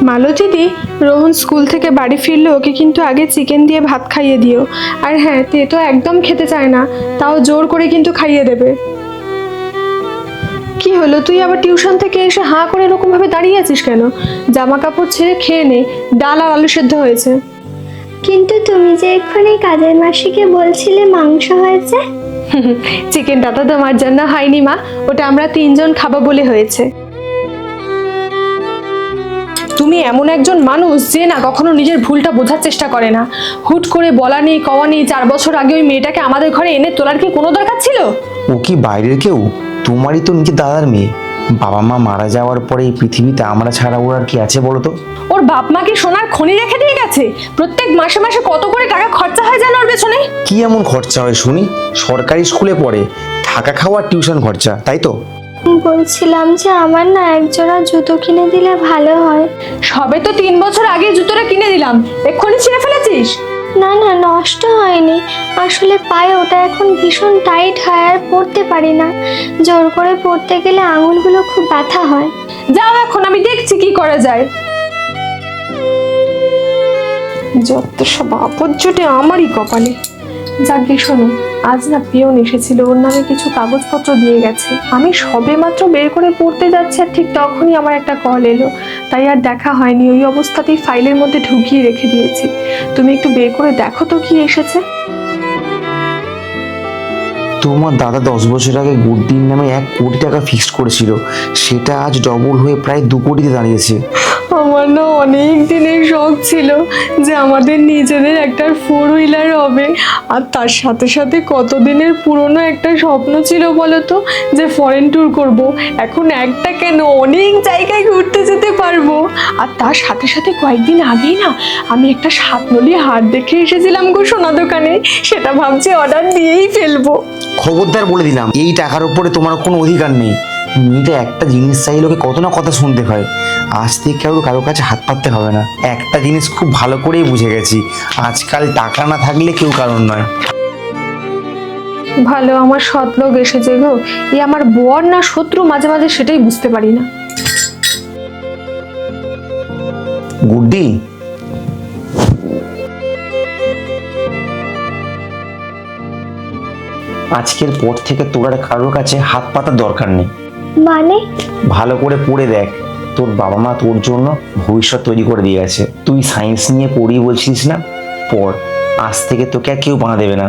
মালতীদি, Rohan school থেকে বাড়ি ফিরলে ওকে কিন্তু আগে চিকেন দিয়ে ভাত খাইয়ে দিও। আর হ্যাঁ, তে তো একদম খেতে চায় না, তাও জোর করে কিন্তু খাইয়ে দেবে। কি হলো, তুই আবার টিউশন থেকে এসে হাঁ করে এরকম ভাবে দাঁড়িয়ে আছিস কেন? জামা কাপড় ছেড়ে খেয়ে নে, ডাল আর আলু সেদ্ধ হয়েছে। কিন্তু তুমি যে এক্ষুনি কাজের মাসিকে বলছিলে মাংস হয়েছে। চিকেনটা তো তোমার জন্য হয়নি মা, ওটা আমরা 3 জন খাবো বলে হয়েছে। তুমি এমন একজন মানুষ যে না কখনো নিজের ভুলটা বোঝার চেষ্টা করে না। হুট করে বলা নেই কওয়া নেই, 4 বছর আগে ওই মেয়েটাকে আমাদের ঘরে এনে তোলার কি কোনো দরকার ছিল? ও কি বাইরের কেউ? তোমারই তো নিজের দাদার মেয়ে। বাবা মা মারা যাওয়ার পরে এই পৃথিবীতে আমরা ছাড়া ওর আর কি আছে বলো তো? ওর বাপ মা কি সোনার খনি রেখে দিয়ে গেছে? প্রত্যেক মাসে মাসে কত করে টাকা খরচা হয় জানো ওর পেছনে? কি এমন খরচা হয় শুনি? সরকারি স্কুলে পড়ে, থাকা খাওয়া টিউশন খরচা, তাই তো? বলছিলাম যে আমার না একজোড়া জুতো কিনে দিলে ভালো হয়। সবে তো 3 বছর আগে জুতোটা কিনে দিলাম, এক্ষুনি ছিঁড়ে ফেলেছিস? না না, নষ্ট হয়নি, আসলে পায়ে ওটা এখন ভীষণ টাইট হয় আর পরতে পারি না। জোর করে পরতে গেলে আঙুলগুলো খুব ব্যথা হয়। যাও এখন, আমি দেখছি কি করা যায়। যত সব আপদ জোটে আমারই কপালে। যাকে শোনো, আজ না পিয়ন এসেছিল, ওর নামে কিছু কাগজপত্র দিয়ে গেছে। আমি সবে মাত্র বের করে পড়তে যাচ্ছি আর ঠিক তখনই আমার একটা কল এলো, তাই আর দেখা হয়নি। ওই অবস্থাতেই ফাইলের মধ্যে ঢুকিয়ে রেখে দিয়েছি। তুমি একটু বের করে দেখো তো কি এসেছে। তোমার দাদা 10 বছর আগে গুড্ডির নামে 1 কোটি টাকা ফিক্সড করেছিল, সেটা আজ ডবল হয়ে প্রায় 2 কোটিতে দাঁড়িয়েছে। আমার না অনেক দিনের শখ ছিল যে আমাদের নিজেদের একটা 4 হুইলার হবে, আর তার সাথে সাথে কতদিনের পুরনো একটা স্বপ্ন ছিল বলো তো, যে ফরেন ট্যুর করব। এখন একটা কেন, অনেক জায়গায় ঘুরতে যেতে পারবো। আর তার সাথে সাথে কয়েকদিন আগেই না আমি একটা 7 নলি হার দেখে এসেছিলাম গো সোনা দোকানে, সেটা ভাবছি অর্ডার দিয়েই ফেলবো। খবরদার বলে দিলাম, এই টাকার উপরে তোমার কোনো অধিকার নেই। মেয়েটা একটা জিনিস চাইলে ওকে কত না কথা শুনতে হয়। আজ থেকে কারো কাছে হাত পাততে হবে না। একটা জিনিস খুব ভালো করেই বুঝে গেছি, আজকাল টাকা না থাকলে কেউ কারণ নয়। ভালো আমার সৎ লোক এসেছে গো, এই আমার বর না শত্রু মাঝে মাঝে সেটাই বুঝতে পারি না। গুড্ডি, আজকের পর থেকে তোর আর কারোর কাছে হাত পাতার দরকার নেই। মানে? ভালো করে পড়ে দেখ, তোর বাবা মা তোর জন্য ভবিষ্যৎ তৈরি করে দিয়ে গেছে। তুই সায়েন্স নিয়ে পড়ি বলছিস না, পড়। আজ থেকে তোকে আর কেউ বাধা দেবে না।